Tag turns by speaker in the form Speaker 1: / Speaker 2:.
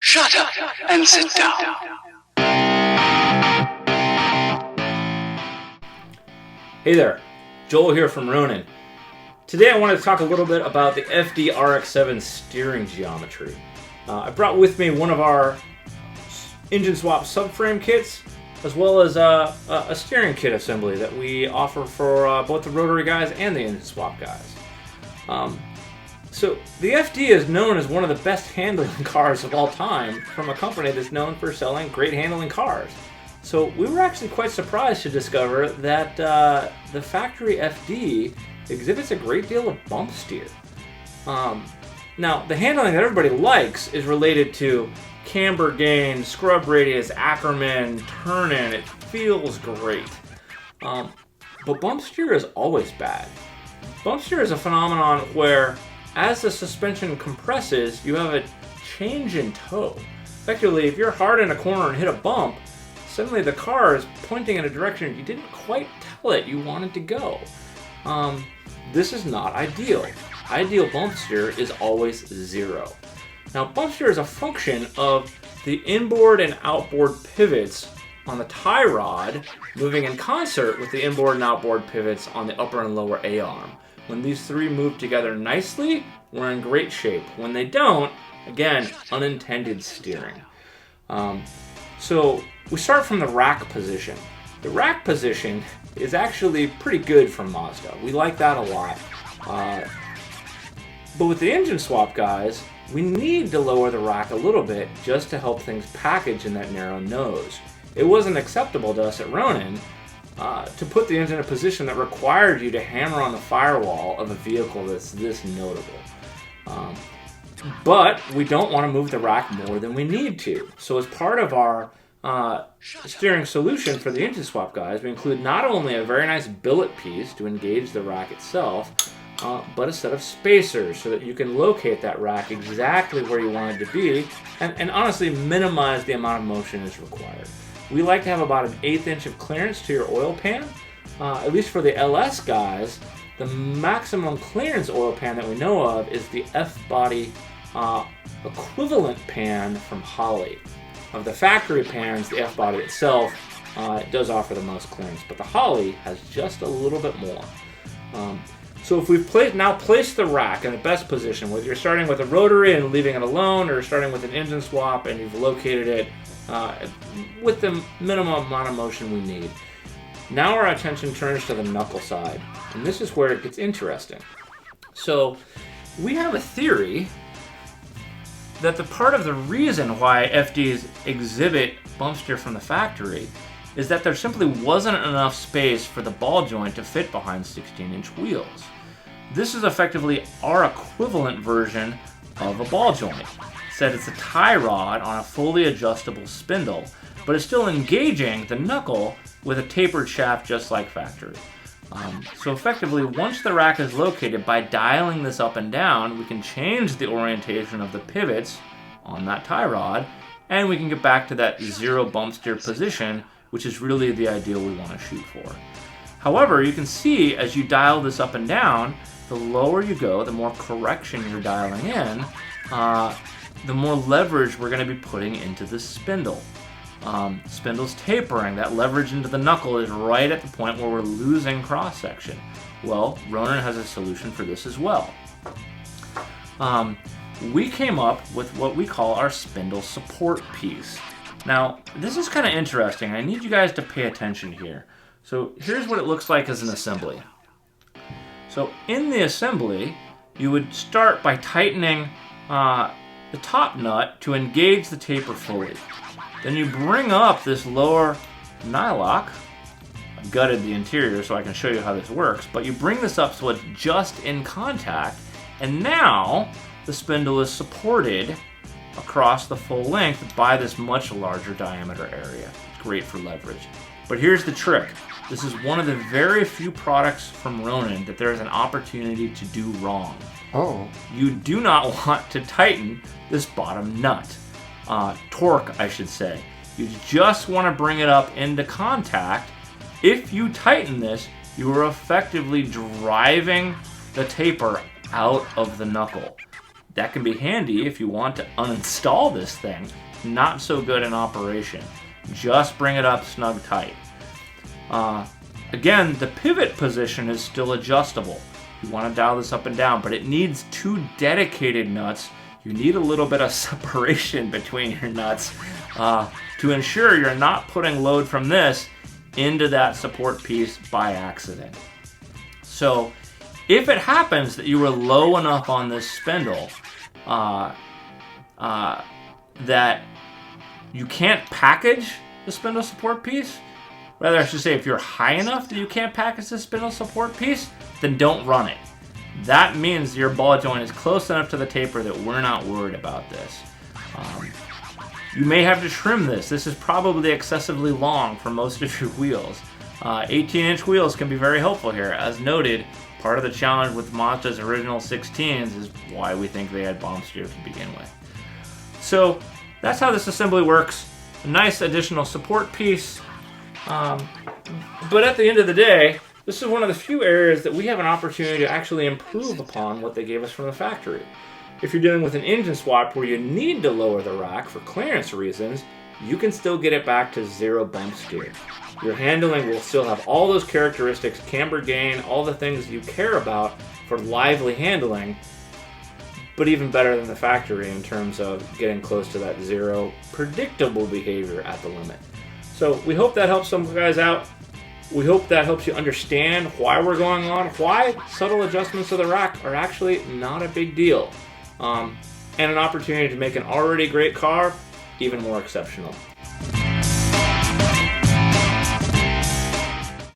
Speaker 1: Shut up and sit down.
Speaker 2: Hey there, Joel here from Ronin. Today I wanted to talk a little bit about the FD RX7 Steering Geometry. I brought with me one of our engine swap subframe kits, as well as a steering kit assembly that we offer for both the rotary guys and the engine swap guys. So the FD is known as one of the best handling cars of all time from a company that's known for selling great handling cars. So we were actually quite surprised to discover that the factory FD exhibits a great deal of bump steer. Now, the handling that everybody likes is related to camber gain, scrub radius, Ackerman, turn-in. It feels great. But bump steer is always bad. Bump steer is a phenomenon where, as the suspension compresses, you have a change in tow. Effectively, if you're hard in a corner and hit a bump, suddenly the car is pointing in a direction you didn't quite tell it you wanted to go. This is not ideal. Ideal bump steer is always 0. Now, bump steer is a function of the inboard and outboard pivots on the tie rod moving in concert with the inboard and outboard pivots on the upper and lower A-arm. When these three move together nicely, we're in great shape. When they don't, again, unintended steering. So we start from the rack position. The rack position is actually pretty good for Mazda. We like that a lot. But with the engine swap guys, we need to lower the rack a little bit just to help things package in that narrow nose. It wasn't acceptable to us at Ronin to put the engine in a position that required you to hammer on the firewall of a vehicle that's this notable. But we don't want to move the rack more than we need to. So as part of our steering solution for the engine swap guys, we include not only a very nice billet piece to engage the rack itself, but a set of spacers so that you can locate that rack exactly where you want it to be and honestly minimize the amount of motion as required. We like to have about an 1/8 inch of clearance to your oil pan. At least for the LS guys, the maximum clearance oil pan that we know of is the F-body equivalent pan from Holley. Of the factory pans, the F-body itself does offer the most clearance, but the Holley has just a little bit more. So if we've now placed the rack in the best position, whether you're starting with a rotary and leaving it alone, or starting with an engine swap and you've located it with the minimum amount of motion we need, now our attention turns to the knuckle side, and this is where it gets interesting. So we have a theory that the part of the reason why FDs exhibit bump steer from the factory is that there simply wasn't enough space for the ball joint to fit behind 16-inch wheels. This is effectively our equivalent version of a ball joint. Said it's a tie rod on a fully adjustable spindle, but it's still engaging the knuckle with a tapered shaft just like factory. So effectively, once the rack is located, by dialing this up and down, we can change the orientation of the pivots on that tie rod, and we can get back to that 0 bump steer position, which is really the ideal we want to shoot for. However, you can see as you dial this up and down, the lower you go, the more correction you're dialing in, the more leverage we're going to be putting into the spindle. Spindle's tapering. That leverage into the knuckle is right at the point where we're losing cross-section. Well, Ronin has a solution for this as well. We came up with what we call our spindle support piece. Now, this is kind of interesting. I need you guys to pay attention here. So here's what it looks like as an assembly. So in the assembly, you would start by tightening the top nut to engage the taper fully. Then you bring up this lower nylock. I've gutted the interior so I can show you how this works, but you bring this up so it's just in contact, and now the spindle is supported across the full length by this much larger diameter area. It's great for leverage. But here's the trick. This is one of the very few products from Ronin that there is an opportunity to do wrong.
Speaker 3: Oh.
Speaker 2: You do not want to tighten this bottom nut. Torque, I should say. You just want to bring it up into contact. If you tighten this, you are effectively driving the taper out of the knuckle. that can be handy if you want to uninstall this thing. Not so good in operation. Just bring it up snug tight. Again, the pivot position is still adjustable. You want to dial this up and down, but it needs 2 dedicated nuts. You need a little bit of separation between your nuts to ensure you're not putting load from this into that support piece by accident. So if it happens that you were low enough on this spindle that you can't package the spindle support piece, rather I should say if you're high enough that you can't package the spindle support piece, then don't run it. That means your ball joint is close enough to the taper that we're not worried about this. You may have to trim this. This is probably excessively long for most of your wheels. 18-inch wheels can be very helpful here. As noted, part of the challenge with Mazda's original 16s is why we think they had bomb steer to begin with. So that's how this assembly works. A nice additional support piece. But at the end of the day, this is one of the few areas that we have an opportunity to actually improve upon what they gave us from the factory. If you're dealing with an engine swap where you need to lower the rack for clearance reasons, you can still get it back to 0 bump steer. Your handling will still have all those characteristics, camber gain, all the things you care about for lively handling, but even better than the factory in terms of getting close to that 0 predictable behavior at the limit. So we hope that helps some guys out. We hope that helps you understand why we're going on, why subtle adjustments to the rack are actually not a big deal, and an opportunity to make an already great car even more exceptional.